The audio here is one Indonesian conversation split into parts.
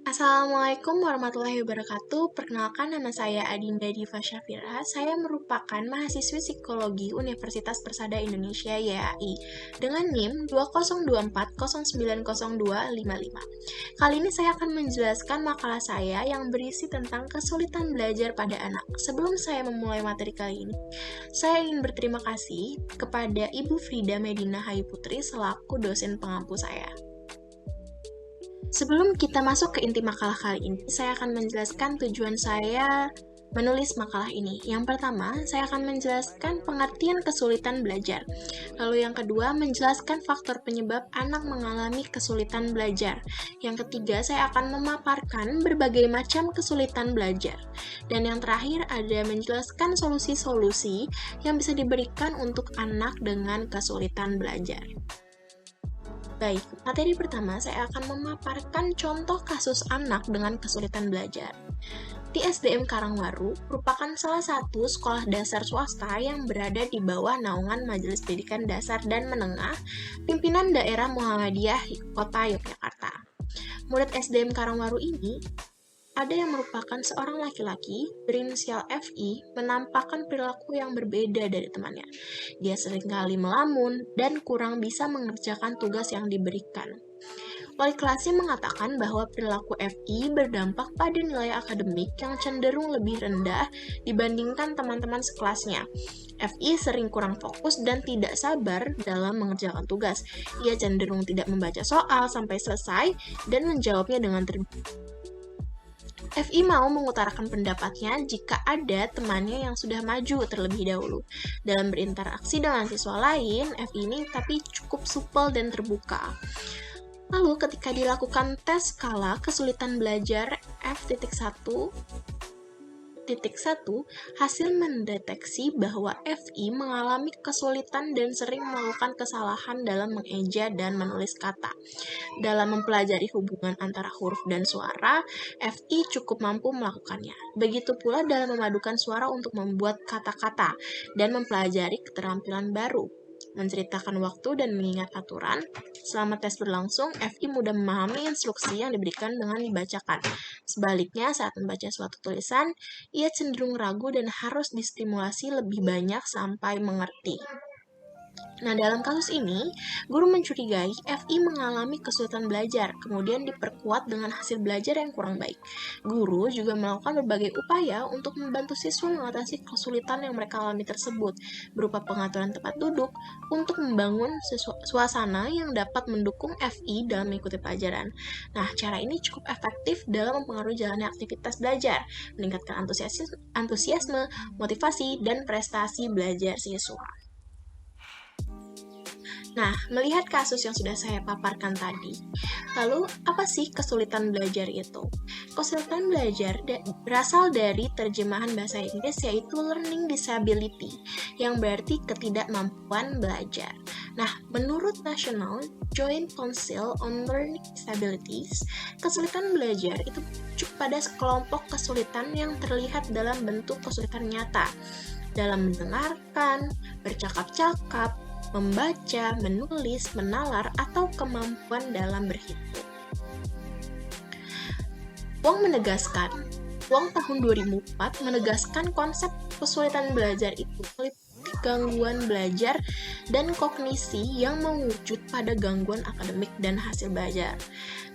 Assalamualaikum warahmatullahi wabarakatuh. Perkenalkan, nama saya Adinda Diva Syafira. Saya merupakan mahasiswi psikologi Universitas Persada Indonesia YAI dengan NIM 2024090255. Kali ini saya akan menjelaskan makalah saya yang berisi tentang kesulitan belajar pada anak. Sebelum saya memulai materi kali ini, saya ingin berterima kasih kepada Ibu Frida Medina Hayu Putri selaku dosen pengampu saya. Sebelum kita masuk ke inti makalah kali ini, saya akan menjelaskan tujuan saya menulis makalah ini. Yang pertama, saya akan menjelaskan pengertian kesulitan belajar. Lalu yang kedua, menjelaskan faktor penyebab anak mengalami kesulitan belajar. Yang ketiga, saya akan memaparkan berbagai macam kesulitan belajar. Dan yang terakhir, ada menjelaskan solusi-solusi yang bisa diberikan untuk anak dengan kesulitan belajar. Baik, materi pertama saya akan memaparkan contoh kasus anak dengan kesulitan belajar. Di SDM Karangwaru merupakan salah satu sekolah dasar swasta yang berada di bawah naungan Majelis Pendidikan Dasar dan Menengah Pimpinan Daerah Muhammadiyah Kota Yogyakarta. Murid SDM Karangwaru ini ada yang merupakan seorang laki-laki berinisial FI menampakkan perilaku yang berbeda dari temannya. Dia seringkali melamun dan kurang bisa mengerjakan tugas yang diberikan. Wali kelasnya mengatakan bahwa perilaku FI berdampak pada nilai akademik yang cenderung lebih rendah dibandingkan teman-teman sekelasnya. FI sering kurang fokus dan tidak sabar dalam mengerjakan tugas. Ia cenderung tidak membaca soal sampai selesai dan menjawabnya dengan FI mau mengutarakan pendapatnya jika ada temannya yang sudah maju terlebih dahulu. Dalam berinteraksi dengan siswa lain, FI ini tapi cukup supel dan terbuka. Lalu ketika dilakukan tes skala kesulitan belajar F.1, hasil mendeteksi bahwa FI mengalami kesulitan dan sering melakukan kesalahan dalam mengeja dan menulis kata. Dalam mempelajari hubungan antara huruf dan suara, FI cukup mampu melakukannya. Begitu pula dalam memadukan suara untuk membuat kata-kata dan mempelajari keterampilan baru. Menceritakan waktu dan mengingat aturan. Selama tes berlangsung, FI mudah memahami instruksi yang diberikan dengan dibacakan. Sebaliknya, saat membaca suatu tulisan, ia cenderung ragu dan harus distimulasi lebih banyak sampai mengerti. Nah, dalam kasus ini, guru mencurigai FI mengalami kesulitan belajar, kemudian diperkuat dengan hasil belajar yang kurang baik. Guru juga melakukan berbagai upaya untuk membantu siswa mengatasi kesulitan yang mereka alami tersebut, berupa pengaturan tempat duduk, untuk membangun suasana yang dapat mendukung FI dalam mengikuti pelajaran. Nah, cara ini cukup efektif dalam mempengaruhi jalannya aktivitas belajar, meningkatkan antusiasme, motivasi, dan prestasi belajar siswa. Nah, melihat kasus yang sudah saya paparkan tadi, lalu apa sih kesulitan belajar itu? Kesulitan belajar berasal dari terjemahan bahasa Inggris yaitu learning disability, yang berarti ketidakmampuan belajar. Nah, menurut National Joint Council on Learning Disabilities, kesulitan belajar itu merujuk pada sekelompok kesulitan yang terlihat dalam bentuk kesulitan nyata, dalam mendengarkan, bercakap-cakap, membaca, menulis, menalar, atau kemampuan dalam berhitung. Wong tahun 2004 menegaskan konsep kesulitan belajar itu meliputi gangguan belajar dan kognisi yang mewujud pada gangguan akademik dan hasil belajar.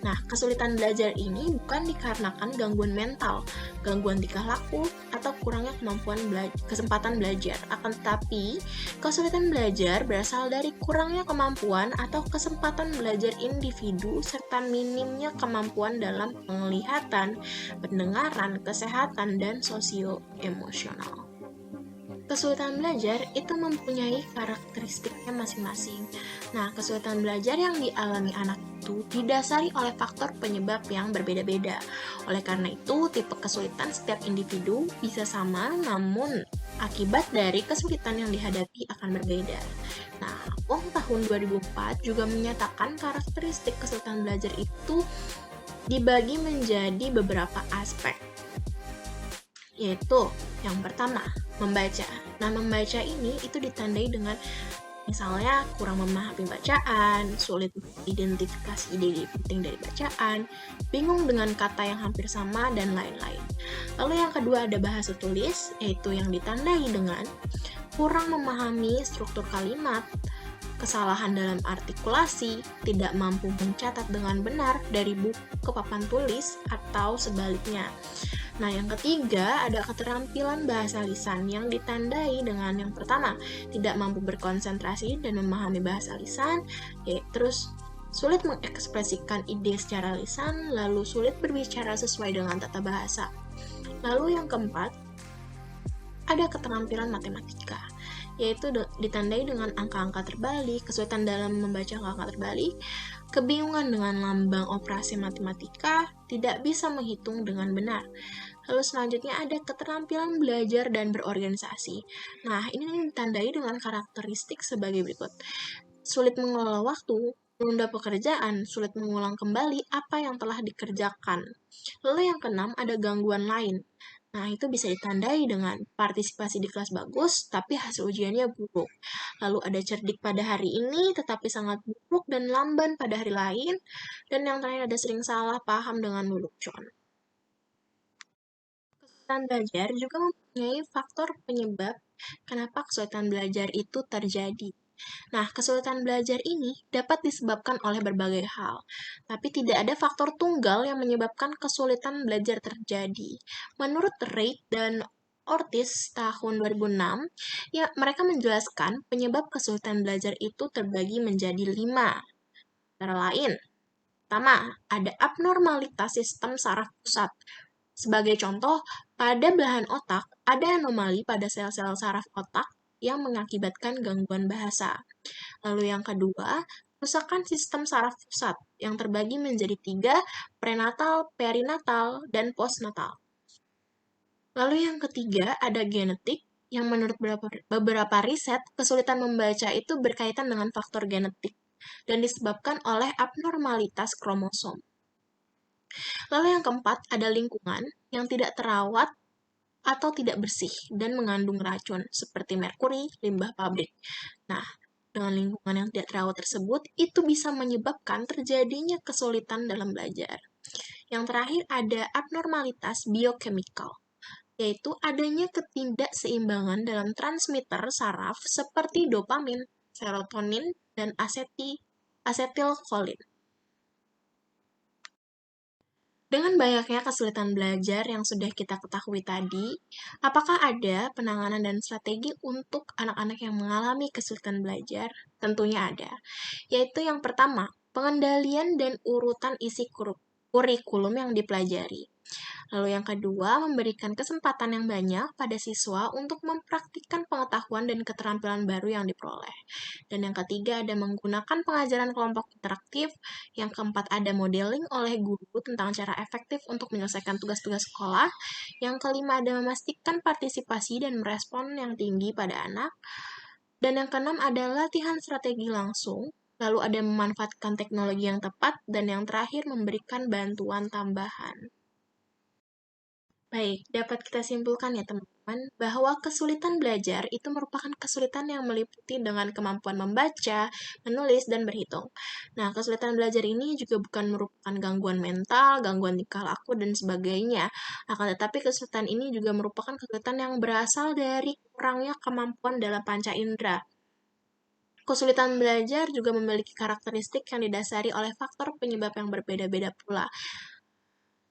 Nah, kesulitan belajar ini bukan dikarenakan gangguan mental, gangguan tingkah laku, atau kurangnya kesempatan belajar. Akan tetapi, kesulitan belajar berasal dari kurangnya kemampuan atau kesempatan belajar individu serta minimnya kemampuan dalam penglihatan, pendengaran, kesehatan, dan sosio-emosional. Kesulitan belajar itu mempunyai karakteristiknya masing-masing. Nah, kesulitan belajar yang dialami anak itu didasari oleh faktor penyebab yang berbeda-beda. Oleh karena itu, tipe kesulitan setiap individu bisa sama, namun akibat dari kesulitan yang dihadapi akan berbeda. Nah, Wong tahun 2004 juga menyatakan karakteristik kesulitan belajar itu dibagi menjadi beberapa aspek, yaitu yang pertama, membaca. Nah, membaca ini itu ditandai dengan Misalnya, kurang memahami bacaan, sulit identifikasi ide penting dari bacaan, bingung dengan kata yang hampir sama, dan lain-lain. Lalu yang kedua ada bahasa tulis, yaitu yang ditandai dengan kurang memahami struktur kalimat, kesalahan dalam artikulasi, tidak mampu mencatat dengan benar dari buku ke papan tulis, atau sebaliknya. Nah, yang ketiga ada keterampilan bahasa lisan yang ditandai dengan yang pertama, tidak mampu berkonsentrasi dan memahami bahasa lisan, terus sulit mengekspresikan ide secara lisan, lalu sulit berbicara sesuai dengan tata bahasa. Lalu yang keempat, ada keterampilan matematika, yaitu ditandai dengan angka-angka terbalik, kesulitan dalam membaca angka-angka terbalik, kebingungan dengan lambang operasi matematika, tidak bisa menghitung dengan benar. Lalu selanjutnya ada keterampilan belajar dan berorganisasi. Nah, ini ditandai dengan karakteristik sebagai berikut. Sulit mengelola waktu, menunda pekerjaan, sulit mengulang kembali apa yang telah dikerjakan. Lalu yang keenam ada gangguan lain. Nah, itu bisa ditandai dengan partisipasi di kelas bagus, tapi hasil ujiannya buruk. Lalu ada cerdik pada hari ini, tetapi sangat buruk dan lamban pada hari lain. Dan yang terakhir ada sering salah paham dengan lelucon. Kesulitan belajar juga mempunyai faktor penyebab kenapa kesulitan belajar itu terjadi. Nah, kesulitan belajar ini dapat disebabkan oleh berbagai hal, tapi tidak ada faktor tunggal yang menyebabkan kesulitan belajar terjadi. Menurut Reid dan Ortiz tahun 2006, ya mereka menjelaskan penyebab kesulitan belajar itu terbagi menjadi 5. Antara lain, pertama, ada abnormalitas sistem saraf pusat. Sebagai contoh, pada belahan otak ada anomali pada sel-sel saraf otak yang mengakibatkan gangguan bahasa. Lalu yang kedua, kerusakan sistem saraf pusat yang terbagi menjadi 3, prenatal, perinatal, dan postnatal. Lalu yang ketiga, ada genetik, yang menurut beberapa riset, kesulitan membaca itu berkaitan dengan faktor genetik dan disebabkan oleh abnormalitas kromosom. Lalu yang keempat, ada lingkungan yang tidak terawat atau tidak bersih dan mengandung racun seperti merkuri, limbah pabrik. Nah, dengan lingkungan yang tidak terawat tersebut, itu bisa menyebabkan terjadinya kesulitan dalam belajar. Yang terakhir ada abnormalitas biochemical, yaitu adanya ketidakseimbangan dalam transmitter saraf seperti dopamin, serotonin, dan asetilkolin. Dengan banyaknya kesulitan belajar yang sudah kita ketahui tadi, apakah ada penanganan dan strategi untuk anak-anak yang mengalami kesulitan belajar? Tentunya ada, yaitu yang pertama, pengendalian dan urutan isi kurikulum yang dipelajari. Lalu yang kedua, memberikan kesempatan yang banyak pada siswa untuk mempraktikkan pengetahuan dan keterampilan baru yang diperoleh. Dan yang ketiga, ada menggunakan pengajaran kelompok interaktif. Yang keempat, ada modeling oleh guru tentang cara efektif untuk menyelesaikan tugas-tugas sekolah. Yang kelima, ada memastikan partisipasi dan merespon yang tinggi pada anak. Dan yang keenam adalah latihan strategi langsung. Lalu ada memanfaatkan teknologi yang tepat. Dan yang terakhir, memberikan bantuan tambahan. Baik, dapat kita simpulkan ya teman-teman, bahwa kesulitan belajar itu merupakan kesulitan yang meliputi dengan kemampuan membaca, menulis, dan berhitung. Nah, kesulitan belajar ini juga bukan merupakan gangguan mental, gangguan tingkah laku, dan sebagainya. Akan tetapi kesulitan ini juga merupakan kesulitan yang berasal dari kurangnya kemampuan dalam panca indera. Kesulitan belajar juga memiliki karakteristik yang didasari oleh faktor penyebab yang berbeda-beda pula.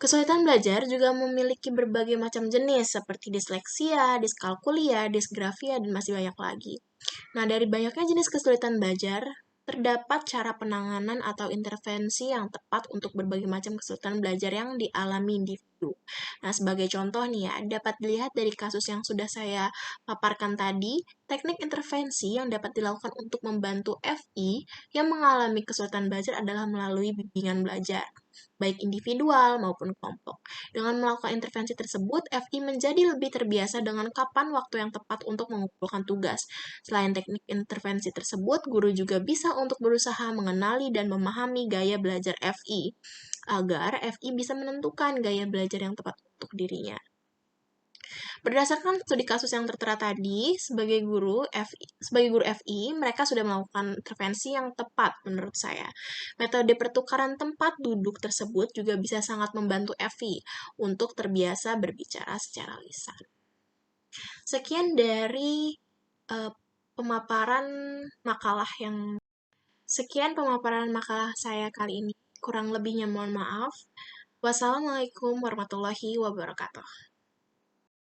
Kesulitan belajar juga memiliki berbagai macam jenis, seperti disleksia, diskalkulia, disgrafia, dan masih banyak lagi. Nah, dari banyaknya jenis kesulitan belajar, terdapat cara penanganan atau intervensi yang tepat untuk berbagai macam kesulitan belajar yang dialami individu. Nah, sebagai contoh nih ya, dapat dilihat dari kasus yang sudah saya paparkan tadi, teknik intervensi yang dapat dilakukan untuk membantu FI yang mengalami kesulitan belajar adalah melalui bimbingan belajar, baik individual maupun kelompok. Dengan melakukan intervensi tersebut, FI menjadi lebih terbiasa dengan kapan waktu yang tepat untuk mengumpulkan tugas. Selain teknik intervensi tersebut, guru juga bisa untuk berusaha mengenali dan memahami gaya belajar FI, agar FI bisa menentukan gaya belajar yang tepat untuk dirinya. Berdasarkan studi kasus yang tertera tadi, sebagai guru FI, mereka sudah melakukan intervensi yang tepat menurut saya. Metode pertukaran tempat duduk tersebut juga bisa sangat membantu FI untuk terbiasa berbicara secara lisan. Sekian dari eh, pemaparan makalah yang Sekian pemaparan makalah saya kali ini. Kurang lebihnya mohon maaf. Wassalamualaikum warahmatullahi wabarakatuh.